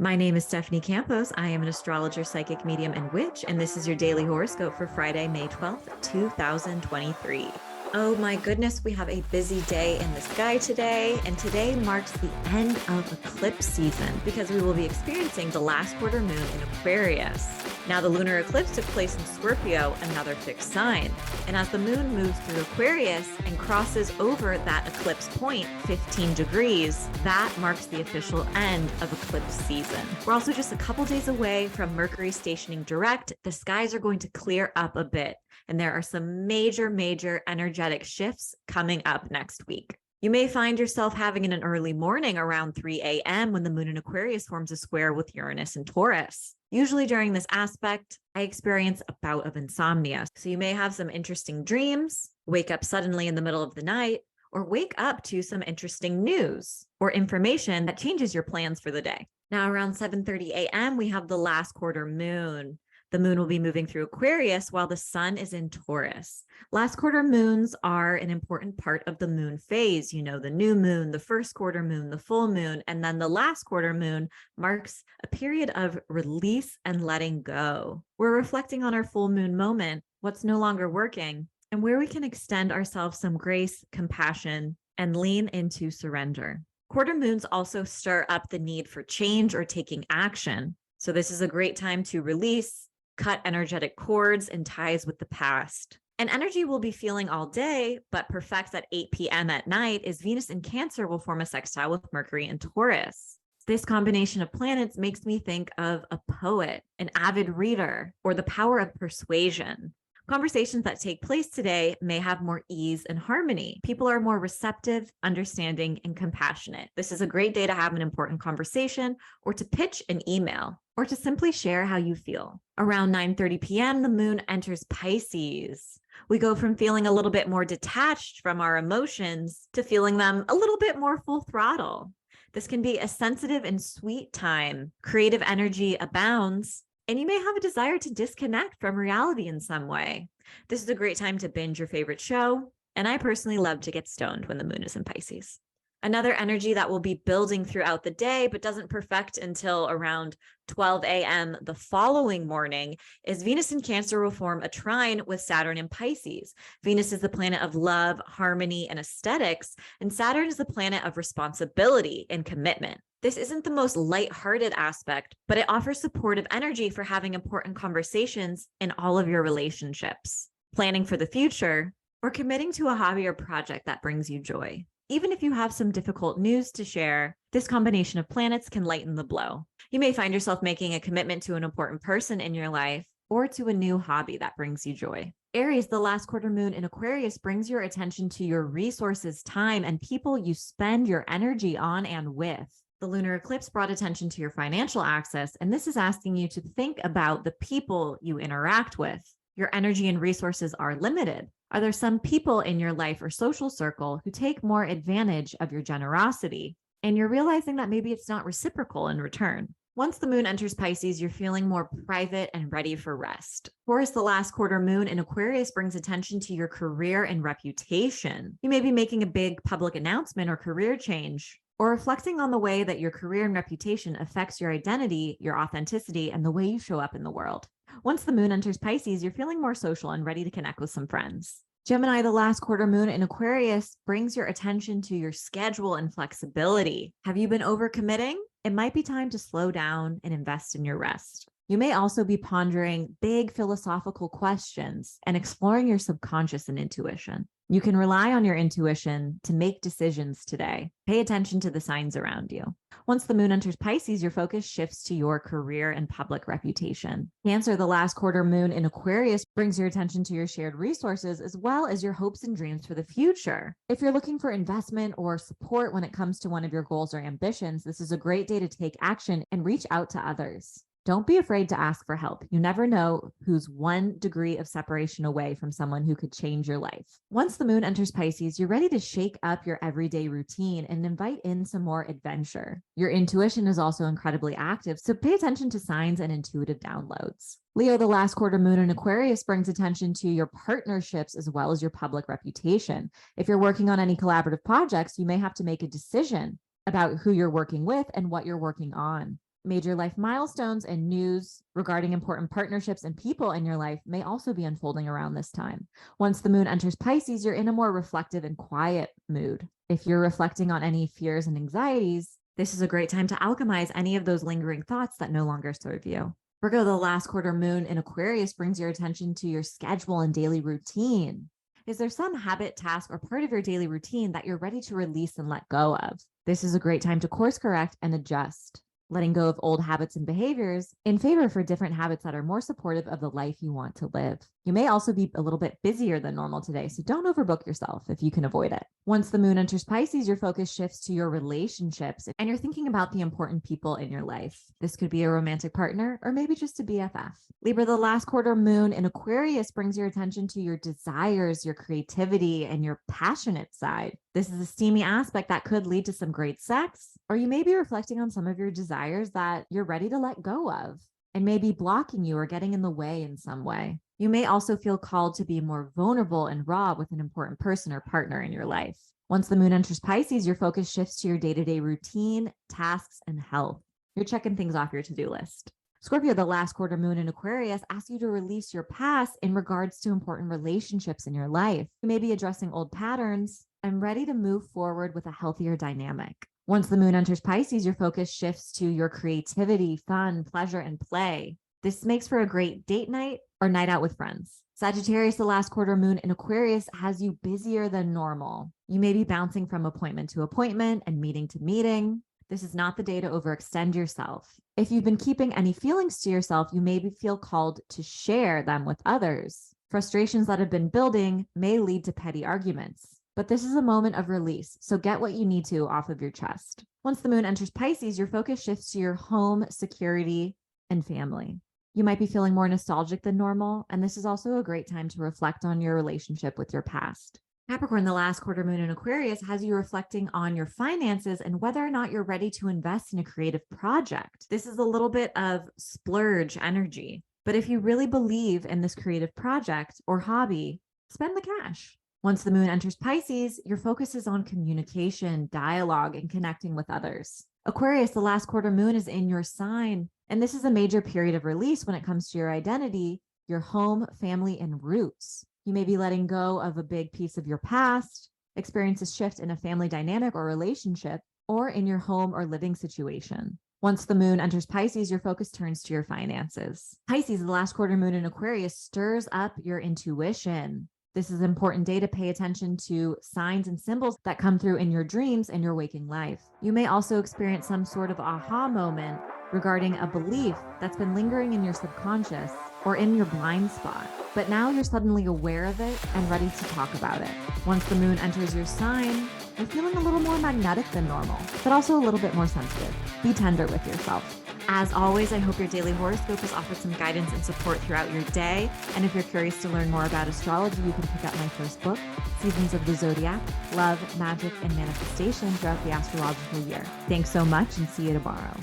My name is Stephanie Campos. I am an astrologer, psychic medium, and witch, and this is your daily horoscope for Friday, May 12th, 2023. Oh my goodness, we have a busy day in the sky today, and today marks the end of eclipse season because we will be experiencing the last quarter moon in Aquarius. Now, the lunar eclipse took place in Scorpio, another fixed sign. And as the moon moves through Aquarius and crosses over that eclipse point, 15 degrees, that marks the official end of eclipse season. We're also just a couple days away from Mercury stationing direct. The skies are going to clear up a bit, and there are some major energetic shifts coming up next week. You may find yourself having an early morning around 3 a.m. when the moon in Aquarius forms a square with Uranus and Taurus. Usually during this aspect, I experience a bout of insomnia. So you may have some interesting dreams, wake up suddenly in the middle of the night, or wake up to some interesting news or information that changes your plans for the day. Now around 7:30 a.m., we have the last quarter moon. The moon will be moving through Aquarius while the sun is in Taurus. Last quarter moons are an important part of the moon phase. You know, the new moon, the first quarter moon, the full moon, and then the last quarter moon marks a period of release and letting go. We're reflecting on our full moon moment, what's no longer working, and where we can extend ourselves some grace, compassion, and lean into surrender. Quarter moons also stir up the need for change or taking action. So this is a great time to release, cut energetic cords and ties with the past. And energy we'll be feeling all day, but perfects at 8 p.m. at night, is Venus in Cancer will form a sextile with Mercury and Taurus. This combination of planets makes me think of a poet, an avid reader, or the power of persuasion. Conversations that take place today may have more ease and harmony. People are more receptive, understanding, and compassionate. This is a great day to have an important conversation or to pitch an email or to simply share how you feel. Around 9:30 p.m., the moon enters Pisces. We go from feeling a little bit more detached from our emotions to feeling them a little bit more full throttle. This can be a sensitive and sweet time. Creative energy abounds, and you may have a desire to disconnect from reality in some way. This is a great time to binge your favorite show, and I personally love to get stoned when the moon is in Pisces. Another energy that will be building throughout the day, but doesn't perfect until around 12 a.m. the following morning, is Venus in Cancer will form a trine with Saturn in Pisces. Venus is the planet of love, harmony, and aesthetics, and Saturn is the planet of responsibility and commitment. This isn't the most lighthearted aspect, but it offers supportive energy for having important conversations in all of your relationships, planning for the future, or committing to a hobby or project that brings you joy. Even if you have some difficult news to share, this combination of planets can lighten the blow. You may find yourself making a commitment to an important person in your life or to a new hobby that brings you joy. Aries, the last quarter moon in Aquarius, brings your attention to your resources, time, and people you spend your energy on and with. The lunar eclipse brought attention to your financial access, and this is asking you to think about the people you interact with. Your energy and resources are limited. Are there some people in your life or social circle who take more advantage of your generosity? And you're realizing that maybe it's not reciprocal in return. Once the moon enters Pisces, you're feeling more private and ready for rest. Taurus, the last quarter moon in Aquarius, brings attention to your career and reputation. You may be making a big public announcement or career change, or reflecting on the way that your career and reputation affects your identity, your authenticity, and the way you show up in the world. Once the moon enters Pisces, you're feeling more social and ready to connect with some friends. Gemini, the last quarter moon in Aquarius, brings your attention to your schedule and flexibility. Have you been overcommitting? It might be time to slow down and invest in your rest. You may also be pondering big philosophical questions and exploring your subconscious and intuition. You can rely on your intuition to make decisions today. Pay attention to the signs around you. Once the moon enters Pisces, your focus shifts to your career and public reputation. Cancer, the last quarter moon in Aquarius, brings your attention to your shared resources as well as your hopes and dreams for the future. If you're looking for investment or support when it comes to one of your goals or ambitions, this is a great day to take action and reach out to others. Don't be afraid to ask for help. You never know who's 1 degree of separation away from someone who could change your life. Once the moon enters Pisces, you're ready to shake up your everyday routine and invite in some more adventure. Your intuition is also incredibly active, so pay attention to signs and intuitive downloads. Leo, the last quarter moon in Aquarius, brings attention to your partnerships as well as your public reputation. If you're working on any collaborative projects, you may have to make a decision about who you're working with and what you're working on. Major life milestones and news regarding important partnerships and people in your life may also be unfolding around this time. Once the moon enters Pisces, you're in a more reflective and quiet mood. If you're reflecting on any fears and anxieties, this is a great time to alchemize any of those lingering thoughts that no longer serve you. Virgo, the last quarter moon in Aquarius brings your attention to your schedule and daily routine. Is there some habit, task, or part of your daily routine that you're ready to release and let go of? This is a great time to course correct and adjust, letting go of old habits and behaviors in favor for different habits that are more supportive of the life you want to live. You may also be a little bit busier than normal today, so don't overbook yourself if you can avoid it. Once the moon enters Pisces, your focus shifts to your relationships and you're thinking about the important people in your life. This could be a romantic partner or maybe just a BFF. Libra, the last quarter moon in Aquarius brings your attention to your desires, your creativity, and your passionate side. This is a steamy aspect that could lead to some great sex, or you may be reflecting on some of your desires that you're ready to let go of and may be blocking you or getting in the way in some way. You may also feel called to be more vulnerable and raw with an important person or partner in your life. Once the moon enters Pisces, your focus shifts to your day-to-day routine, tasks, and health. You're checking things off your to-do list. Scorpio, the last quarter moon in Aquarius, asks you to release your past in regards to important relationships in your life. You may be addressing old patterns and ready to move forward with a healthier dynamic. Once the moon enters Pisces, your focus shifts to your creativity, fun, pleasure, and play. This makes for a great date night or night out with friends. Sagittarius, the last quarter moon in Aquarius, has you busier than normal. You may be bouncing from appointment to appointment and meeting to meeting. This is not the day to overextend yourself. If you've been keeping any feelings to yourself, you may feel called to share them with others. Frustrations that have been building may lead to petty arguments. But this is a moment of release, so get what you need to off of your chest. Once the moon enters Pisces, your focus shifts to your home, security, and family. You might be feeling more nostalgic than normal, and this is also a great time to reflect on your relationship with your past. Capricorn, the last quarter moon in Aquarius, has you reflecting on your finances and whether or not you're ready to invest in a creative project. This is a little bit of splurge energy, but if you really believe in this creative project or hobby, spend the cash. Once the moon enters Pisces, your focus is on communication, dialogue, and connecting with others. Aquarius, the last quarter moon is in your sign, and this is a major period of release when it comes to your identity, your home, family, and roots. You may be letting go of a big piece of your past, experience a shift in a family dynamic or relationship, or in your home or living situation. Once the moon enters Pisces, your focus turns to your finances. Pisces, the last quarter moon in Aquarius, stirs up your intuition. This is an important day to pay attention to signs and symbols that come through in your dreams and your waking life. You may also experience some sort of aha moment regarding a belief that's been lingering in your subconscious or in your blind spot, but now you're suddenly aware of it and ready to talk about it. Once the moon enters your sign, you're feeling a little more magnetic than normal, but also a little bit more sensitive. Be tender with yourself. As always, I hope your daily horoscope has offered some guidance and support throughout your day. And if you're curious to learn more about astrology, you can pick up my first book, Seasons of the Zodiac, Love, Magic, and Manifestation throughout the astrological year. Thanks so much and see you tomorrow.